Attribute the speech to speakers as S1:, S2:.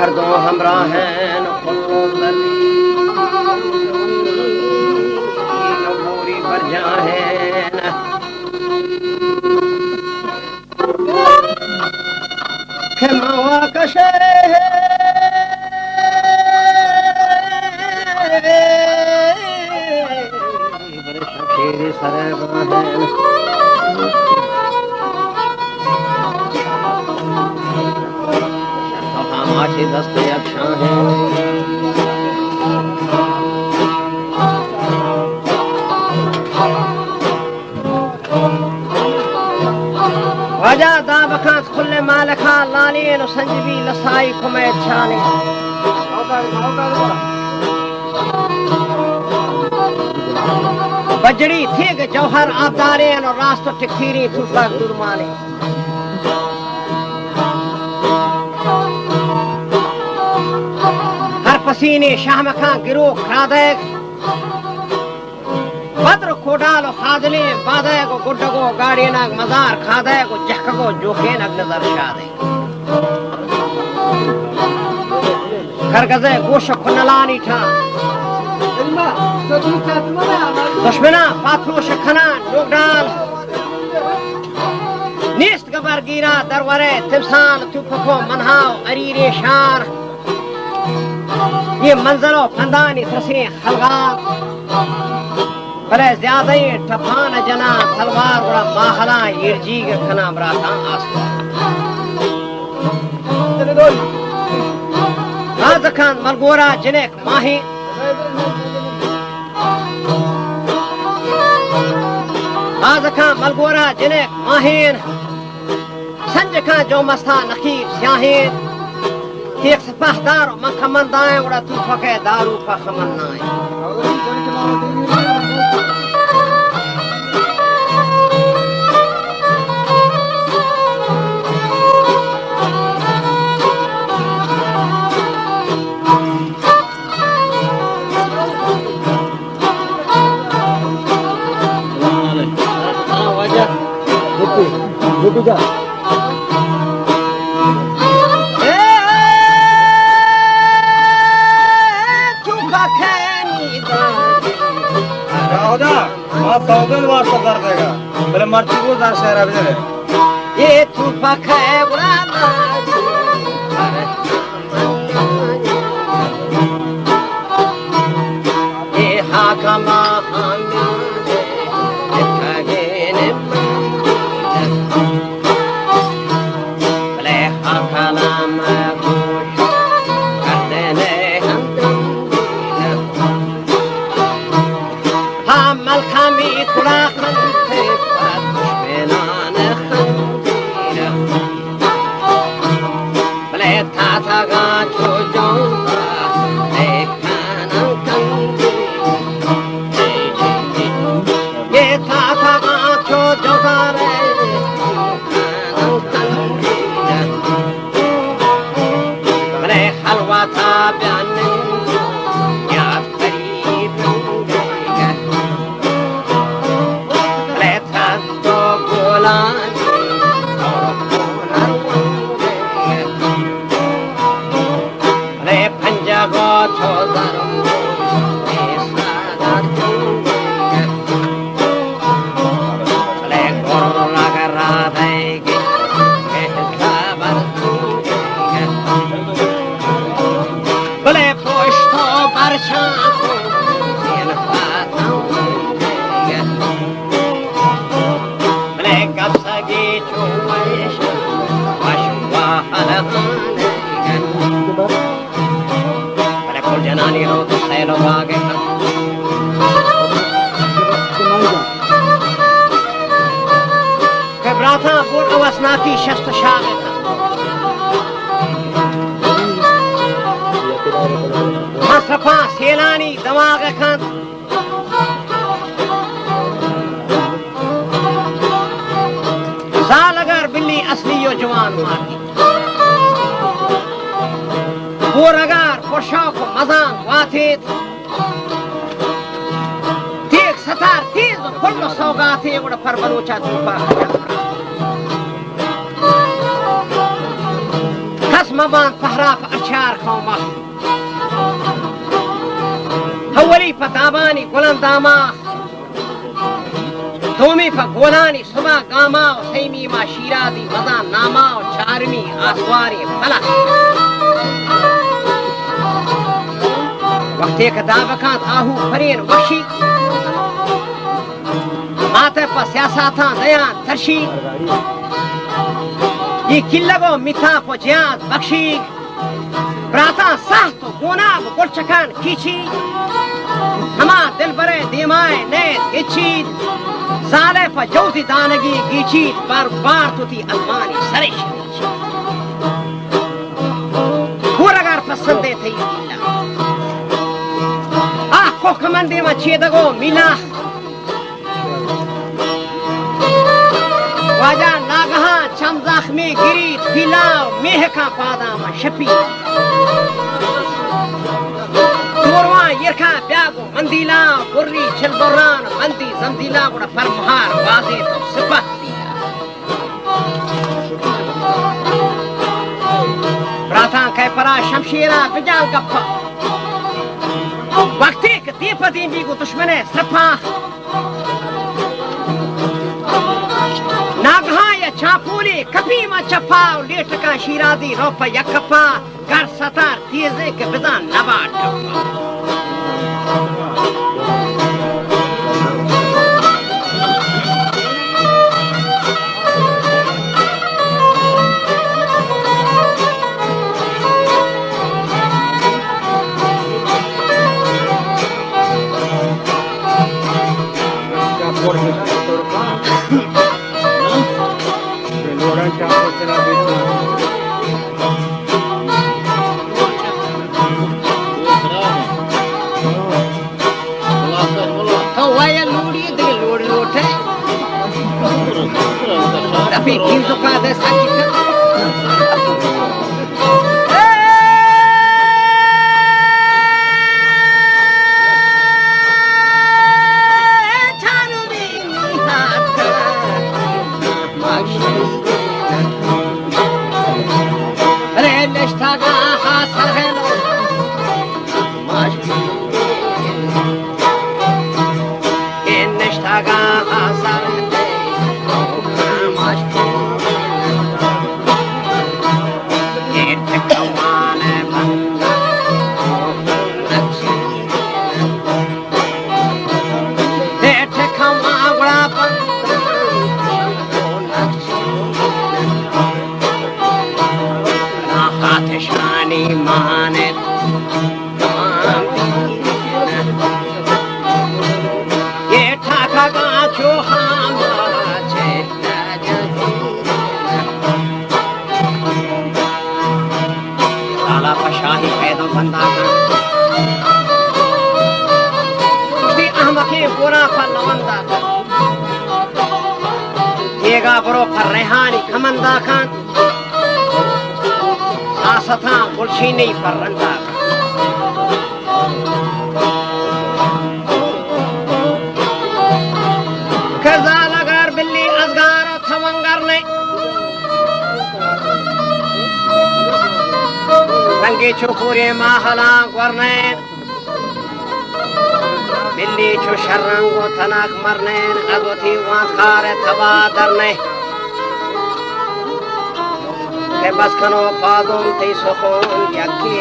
S1: हर दो हमरा हैं पूरी पर जा है खेमावा कशे शेर सरबा है माशे दस्ते अक्षा है वजह दाब खास खुले माल खा लाली नो संजीवी लसाई खुमे छाने बजड़ी थी के जौहर आबदारे नो रास्तो टिखीरी तूफा दुरमाने हर पसीने शाम खां गिरो खादे बद्र कोडालो खादले बादे को गुड्डगो गाड़ी नाग मजार खादे को जखगो जोखे नग नजर शादे खरगजे गोश खुनलानी था दुश्मना पाथरोश खना नोगडाल निस्त गबर गिरा दरवरे तिमसान तुफको मनहाव अरीरे शार ये मंजरो फंदानी थसे खलगा बड़े ज्यादा ही टफान जना तलवार बड़ा माहला यर्जी के खना बराता आसमान राज खान मलगोरा जिनेक माही राज खान मलगोरा जिनेक माहीन संज खान जो मस्ता नखीर स्याहीन एक सपाहदार मखमंदाए उड़ा तूफा के दारू का खमन्नाए रुक जा सौगन वास्ता कर देगा पहले मर्ची को दार शहर अभी ये तू पखे बुलाना ये हाकमा की शस्त्र शाह मसफा सेलानी दमाग खान साल अगर बिल्ली असली यो जवान मारती वो रगार पोशाक मजान वाथित देख सतार तेज फुल सौगाते उड़ पर बलोचा तूफा دست مبان پهرا اچار خوما حولی پتابانی گلنداما دومی پا گولانی صبح گاما و سیمی ما شیرازی مزان ناما و چارمی آسواری بلا وقتی که دابکان آهو پرین وحشی ماتے پا سیاساتان دیان ترشی یہ کلگو میتا پو جیان بخشی براتان سخت و گوناب و گلچکان کیچی ہما دل برے دیمائے نیت گچید سالے پا جوزی دانگی گیچید بار بار تو تی ازمانی سرش پورگر پسندے تھی دیلا کوه کمندی ما چیدگو میلا واجا ناگهان چم زخمی گرید پیلا و میه کا پادام شپی دوروان یرکا بیاگو مندیلا گری چل بران مندی زندیلا گوڑا فرمهار بازی تو سپت دیلا براتان که پرا شمشیرا بجال گپا وقتی که دیپا دین بیگو دشمنه سپا ناگهای چاپولی کپی ما چپا و لیٹکا شیرازی روپا یکپا گر ستار تیزه که بزن نبا ٹپا Tapi pintu pada sakit. بروف الريحاني كمندا كان ساستان قلشيني فرندا كذا لغار باللي أزغار ثمنغرني رنگي چوكوري ماهلا غورنين بلی چو شرنگ و تنک مرنین ازوتی وان خار تبا درنه که بس کنو پادون تی سخون یکی